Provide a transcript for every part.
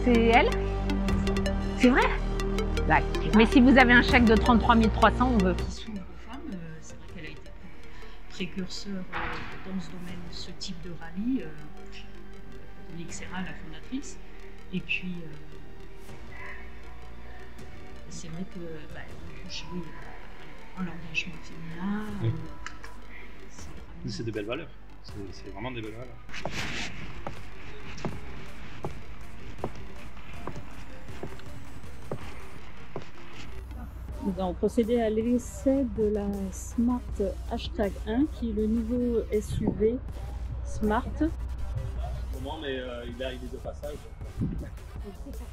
C'est elle? C'est vrai? D'accord. Mais si vous avez un chèque de 33 300, on veut. Qui s'ouvre aux femmes, c'est vrai qu'elle a été précurseur dans ce domaine, ce type de rallye, Nexera, la fondatrice. Et puis, c'est vrai que jouer en l'engagement féminin, oui. C'est des belles valeurs, c'est vraiment des belles valeurs. Nous avons procédé à l'essai de la Smart Hashtag 1, qui est le nouveau SUV Smart. Moment, mais il est de passage. C'est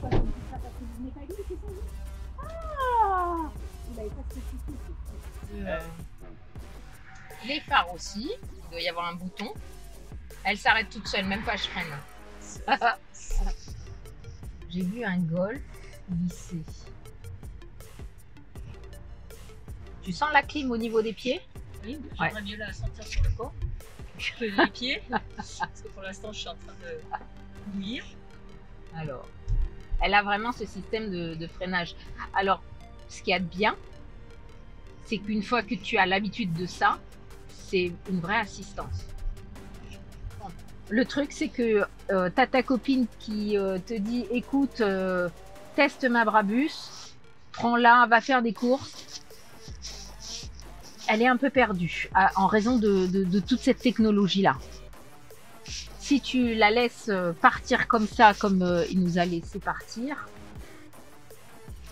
pourquoi je dis ça, parce que vous n'avez pas vu, c'est ça? Ah! Il n'avait pas spécifié. Les phares aussi, il doit y avoir un bouton. Elle s'arrête toute seule, même pas je freine. J'ai vu un Golf lycée. Tu sens la clim au niveau des pieds? Oui, j'aimerais mieux la sentir sur le corps que les pieds, parce que pour l'instant je suis en train de bouillir. Alors, elle a vraiment ce système de freinage. Alors, ce qu'il y a de bien, c'est qu'une fois que tu as l'habitude de ça, c'est une vraie assistance. Le truc, c'est que t'as ta copine qui te dit, écoute, teste ma Brabus, prends-la, va faire des courses. Elle est un peu perdue en raison de toute cette technologie-là. Si tu la laisses partir comme ça, comme il nous a laissé partir,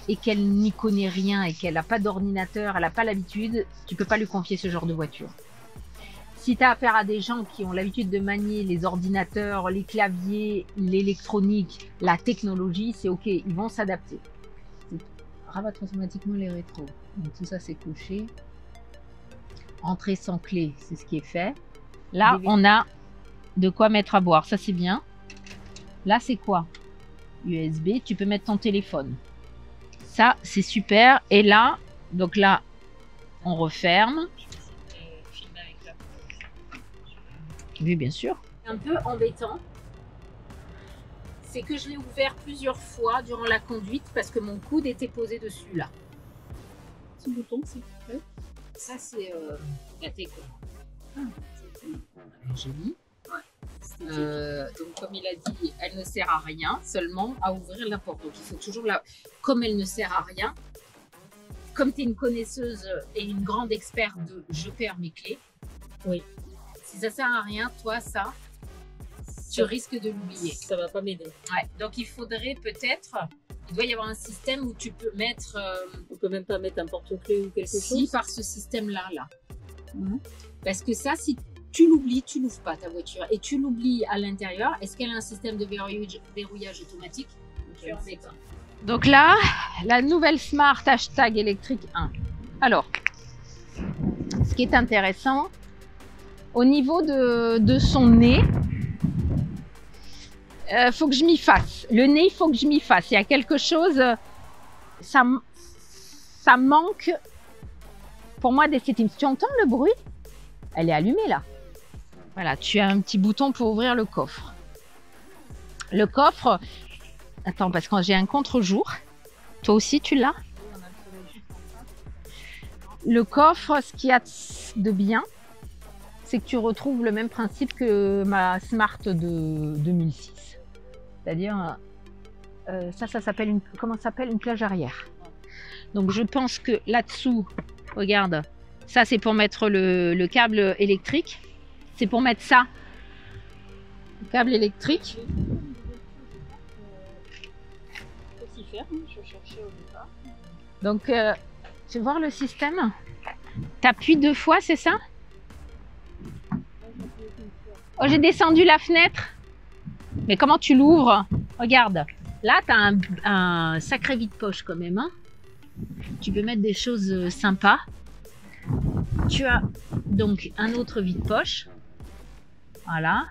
et qu'elle n'y connaît rien et qu'elle n'a pas d'ordinateur, elle n'a pas l'habitude, tu peux pas lui confier ce genre de voiture. Si tu as affaire à des gens qui ont l'habitude de manier les ordinateurs, les claviers, l'électronique, la technologie, c'est ok, ils vont s'adapter. Rabattre automatiquement les rétros. Donc tout ça c'est coché. Entrer sans clé, c'est ce qui est fait. Là, on a de quoi mettre à boire, ça c'est bien. Là, c'est quoi? USB, tu peux mettre ton téléphone. Ça, c'est super. Et là, donc là, on referme. Oui, bien sûr. Un peu embêtant, c'est que je l'ai ouvert plusieurs fois durant la conduite parce que mon coude était posé dessus, là. Ce bouton, s'il vous plaît. Ça, c'est la télécommande. Joli. Donc, comme il a dit, elle ne sert à rien, seulement à ouvrir la porte. Donc, il faut toujours la... Comme elle ne sert à rien, comme tu es une connaisseuse et une grande experte de « je perds mes clés », oui. Si ça sert à rien, toi, ça, tu risques de l'oublier. Ça va pas m'aider. Ouais. Donc, il faudrait peut-être... Il doit y avoir un système où tu peux mettre... On peut même pas mettre un porte-clés ou quelque chose. Si, par ce système-là, là. Parce que ça, si tu l'oublies, tu n'ouvres pas ta voiture. Et tu l'oublies à l'intérieur. Est-ce qu'elle a un système de verrouillage automatique? Donc là, la nouvelle Smart Hashtag électrique 1. Alors, ce qui est intéressant, au niveau de son nez, faut que je m'y fasse. Le nez, il faut que je m'y fasse. Il y a quelque chose, ça manque pour moi d'esthétique. Tu entends le bruit? Elle est allumée là. Voilà, tu as un petit bouton pour ouvrir le coffre. Le coffre, attends, parce que j'ai un contre-jour. Toi aussi, tu l'as? Le coffre, ce qu'il y a de bien, c'est que tu retrouves le même principe que ma Smart de 2006. C'est-à-dire, ça s'appelle une, comment ça s'appelle, une plage arrière. Donc je pense que là-dessous, regarde, ça c'est pour mettre le câble électrique. C'est pour mettre ça, le câble électrique. Donc, tu veux voir le système? Tu appuies 2 fois, c'est ça? Oh, j'ai descendu la fenêtre. Mais comment tu l'ouvres? Regarde. Là, tu as un sacré vide-poche quand même. Hein, tu peux mettre des choses sympas. Tu as donc un autre vide-poche. Voilà.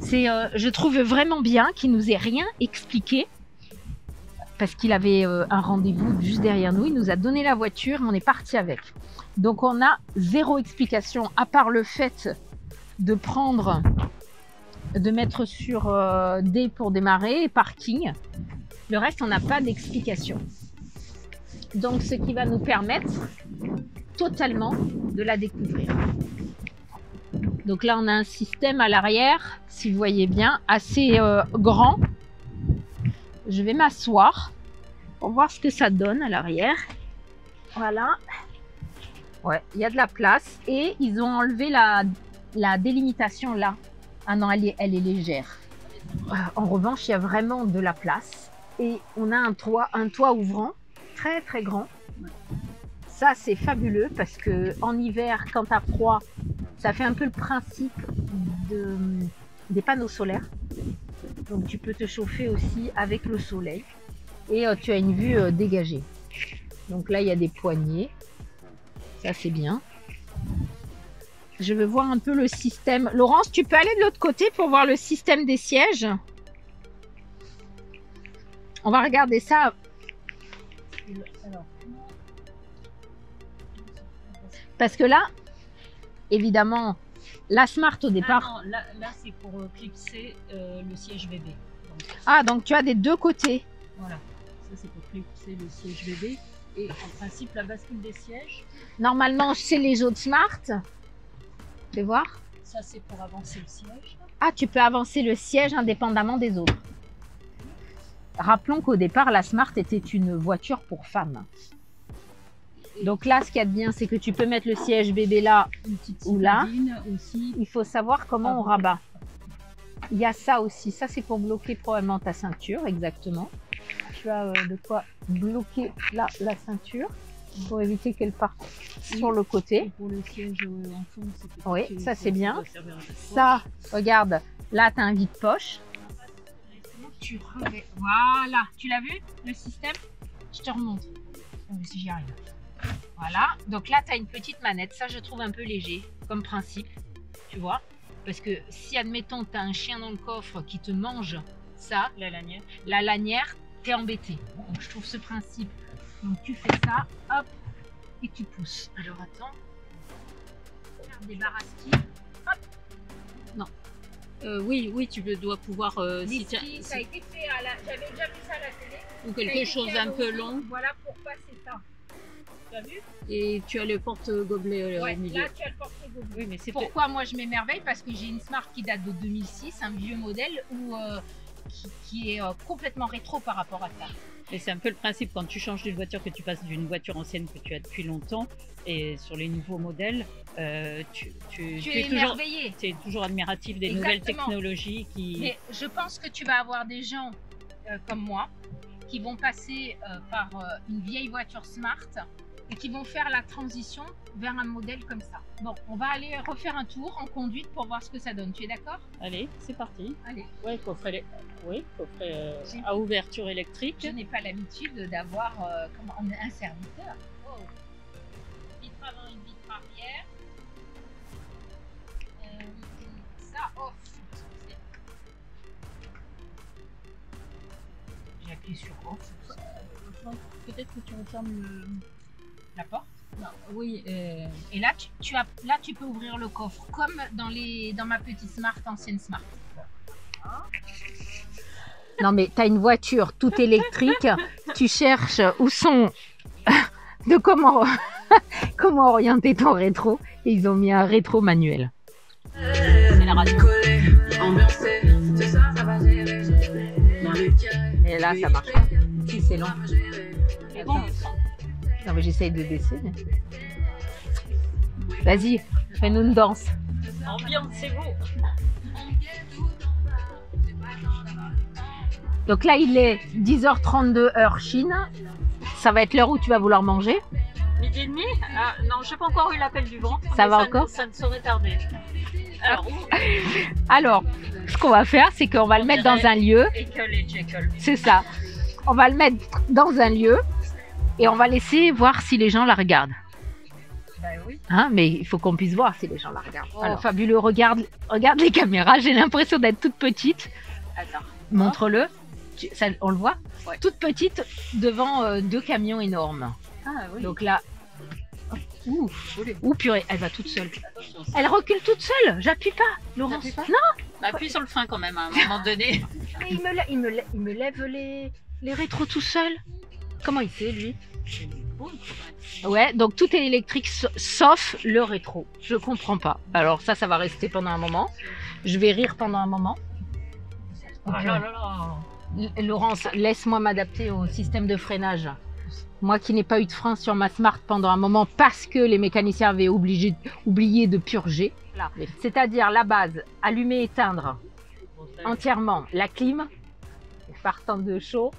C'est, je trouve vraiment bien qu'il nous ait rien expliqué. Parce qu'il avait un rendez-vous juste derrière nous. Il nous a donné la voiture et on est parti avec. Donc, on a 0 explication à part le fait de prendre de mettre sur D pour démarrer et parking. Le reste, on n'a pas d'explication. Donc, ce qui va nous permettre totalement de la découvrir. Donc là, on a un système à l'arrière, si vous voyez bien, assez grand. Je vais m'asseoir pour voir ce que ça donne à l'arrière. Voilà. Ouais, il y a de la place et ils ont enlevé la délimitation là. Ah non, elle est légère. En revanche, il y a vraiment de la place et on a un toit ouvrant très très grand. Ça, c'est fabuleux parce que en hiver, quand tu as froid, ça fait un peu le principe des panneaux solaires. Donc tu peux te chauffer aussi avec le soleil et tu as une vue dégagée. Donc là, il y a des poignées. Ça, c'est bien. Je veux voir un peu le système. Laurence, tu peux aller de l'autre côté pour voir le système des sièges. On va regarder ça. Parce que là, évidemment, la Smart au départ... Ah non, là c'est pour clipser le siège bébé. Donc, ah, donc tu as des deux côtés. voilà, ça c'est pour clipser le siège bébé. Et en principe, la bascule des sièges, Normalement, chez les autres Smart, tu vas voir. ça c'est pour avancer le siège. Ah, tu peux avancer le siège indépendamment des autres. Rappelons qu'au départ, la Smart était une voiture pour femmes. Donc là, ce qu'il y a de bien, c'est que tu peux mettre le siège bébé là Une petite ou là. citadine aussi. Il faut savoir comment on rabat. Il y a ça aussi. Ça, c'est pour bloquer probablement ta ceinture, exactement. Tu as de quoi bloquer là la ceinture pour éviter qu'elle parte sur le Et côté. pour le siège en fond, c'est Oui, petit, ça, c'est bien. doit servir à la Ça, regarde, là, tu as un vide-poche. Tu revais. Voilà, tu l'as vu le système? Je te remonte. On va voir si j'y arrive. Voilà, donc là, tu as une petite manette. Ça, je trouve un peu léger comme principe, tu vois. Parce que si, admettons, tu as un chien dans le coffre qui te mange ça, la lanière, t'es embêté. Donc, je trouve ce principe. Donc, tu fais ça, hop, et tu pousses. Alors, attends. Faire des barastis. oui, tu dois pouvoir. Ici, ça a été fait à la... J'avais déjà vu ça à la télé. ou Ça a quelque été chose fait à un peu l'eau. long. Voilà pour passer ça. Tu as vu? Et tu as le porte-gobelet Ouais, au milieu. là, tu as le porte-gobelet. Oui, mais c'est Pourquoi moi je m'émerveille? Parce que j'ai une Smart qui date de 2006, un vieux modèle qui est complètement rétro par rapport à ça. Et c'est un peu le principe quand tu changes d'une voiture, que tu passes d'une voiture ancienne que tu as depuis longtemps, et sur les nouveaux modèles, tu es toujours, émerveillé. tu es toujours admiratif des Exactement. nouvelles technologies qui. Mais je pense que tu vas avoir des gens comme moi qui vont passer par une vieille voiture Smart et qui vont faire la transition vers un modèle comme ça. Bon, on va aller refaire un tour en conduite pour voir ce que ça donne. Tu es d'accord? Allez, c'est parti. Allez. Ouais, coffret à ouverture électrique. Je n'ai pas l'habitude d'avoir un serviteur. Oh. Vitre avant et vitre arrière. Ça off. J'ai appuyé sur off. Peut-être que tu refermes La porte. Non, oui. Et là, tu peux ouvrir le coffre comme dans ma petite Smart, ancienne Smart. Non mais tu as une voiture toute électrique, tu cherches où sont de comment orienter ton rétro et ils ont mis un rétro manuel. C'est la radio. Et là ça marche pas. Si c'est long. Bon. Non mais j'essaye de baisser. Mais... Vas-y, fais-nous une danse. Ambiance, c'est beau. Donc là il est 10h32 heure Chine. Ça va être l'heure où tu vas vouloir manger. Midi et demi. Non, je n'ai pas encore eu l'appel du ventre. Ça mais va encore? Ça ne saurait tarder. Alors, ce qu'on va faire, c'est qu'on va le mettre dans un lieu. Ekel et Jekyll. C'est ça. On va le mettre dans un lieu et on va laisser voir si les gens la regardent. Bah oui. Hein, mais il faut qu'on puisse voir si les gens la regardent. Oh. Alors, fabuleux, regarde les caméras. J'ai l'impression d'être toute petite. Attends. Montre-le. On le voit? Ouais. Toute petite devant deux camions énormes. Ah oui. Donc là, Ouh, ouh purée, elle va toute seule. Attention, Elle recule toute seule, j'appuie pas, Laurence. T'appuies pas Non, bah, appuie sur le frein quand même à un moment donné. mais il me lève les rétros tout seul. Comment il sait, lui? Ouais, donc tout est électrique sauf le rétro. Je comprends pas. Alors ça va rester pendant un moment. Je vais rire pendant un moment. Oh là là là. Laurence, laisse-moi m'adapter au système de freinage. Moi qui n'ai pas eu de frein sur ma Smart pendant un moment parce que les mécaniciens avaient oublié de purger. C'est-à-dire la base, allumer, éteindre entièrement la clim, partant de chaud,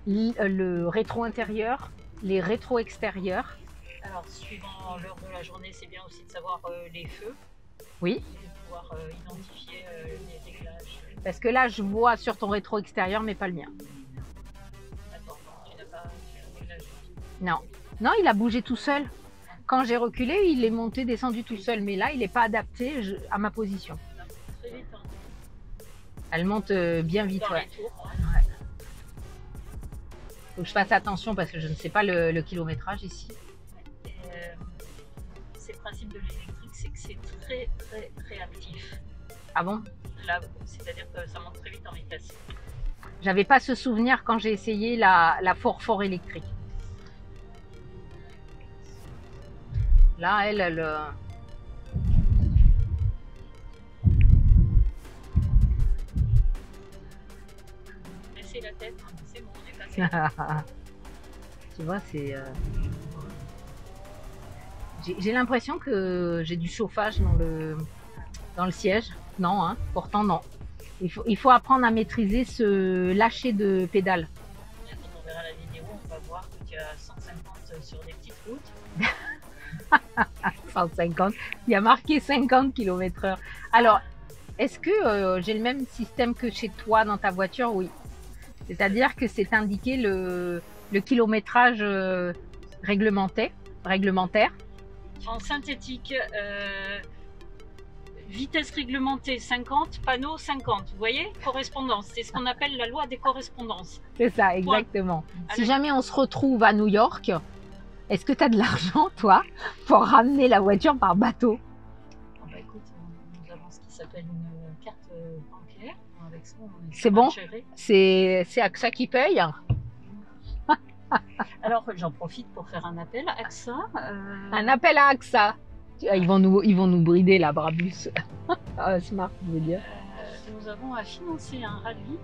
le rétro intérieur, les rétros extérieurs. Alors, suivant l'heure de la journée, c'est bien aussi de savoir les feux. Oui. Et de pouvoir identifier les réglages. Parce que là, je vois sur ton rétro extérieur, mais pas le mien. D'accord, tu n'as pas le réglage. Non. Non, il a bougé tout seul. Quand j'ai reculé, il est monté, descendu tout seul. Mais là, il n'est pas adapté à ma position. Très vite, hein. Elle monte bien vite, Dans ouais. les tours. Faut que je fasse attention parce que je ne sais pas le kilométrage ici. C'est le principe de l'électrique, c'est que c'est très très réactif. Ah bon? Là, c'est-à-dire que ça monte très vite en vitesse. J'avais pas ce souvenir quand j'ai essayé la fort électrique. Là, elle Baissez la tête, c'est bon, on est passé. tu vois, c'est... J'ai l'impression que j'ai du chauffage dans le siège. Non, hein, pourtant non. Il faut apprendre à maîtriser ce lâcher de pédale. Quand on verra la vidéo, on va voir que tu as 150 sur des petites routes. 150. Il y a marqué 50 km/h. Alors, est-ce que j'ai le même système que chez toi dans ta voiture? Oui. C'est-à-dire que c'est indiqué le kilométrage réglementaire. En synthétique, vitesse réglementée 50, panneau 50. Vous voyez? Correspondance. C'est ce qu'on appelle la loi des correspondances. C'est ça, exactement. Allez. Si jamais on se retrouve à New York, est-ce que tu as de l'argent, toi, pour ramener la voiture par bateau? Oh bah écoute, nous avons ce qui s'appelle une carte bancaire. Avec ça, C'est bon? géré. C'est AXA qui paye? Alors j'en profite pour faire un appel à AXA. Un appel à AXA. Ils vont nous brider la Brabus. Smart, je veux dire. Nous avons à financer un rallye.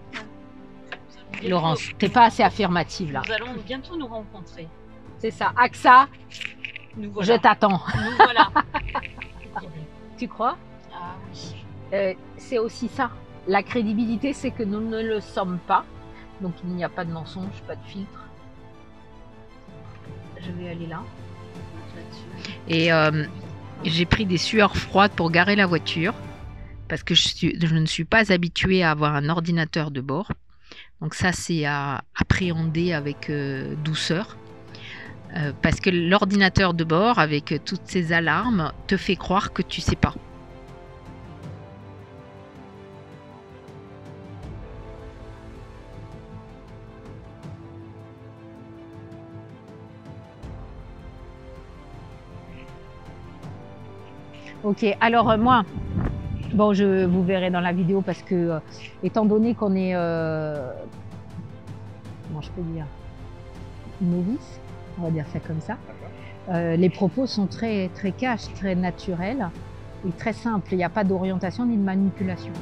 Laurence, t'es pas assez affirmative là. Nous allons bientôt nous rencontrer. C'est ça, AXA, Nous voilà. je t'attends. Nous voilà. Tu crois? Ah oui. C'est aussi ça. La crédibilité, c'est que nous ne le sommes pas. Donc il n'y a pas de mensonge, pas de filtre. Je vais aller là. Et j'ai pris des sueurs froides pour garer la voiture. Parce que je ne suis pas habituée à avoir un ordinateur de bord. Donc ça, c'est à appréhender avec douceur. Parce que l'ordinateur de bord, avec toutes ces alarmes, te fait croire que tu sais pas. Ok, alors moi, bon, vous verrez dans la vidéo parce que, étant donné qu'on est, comment je peux dire, novice, on va dire ça comme ça, les propos sont très, très cash, très naturels et très simples. Il n'y a pas d'orientation ni de manipulation.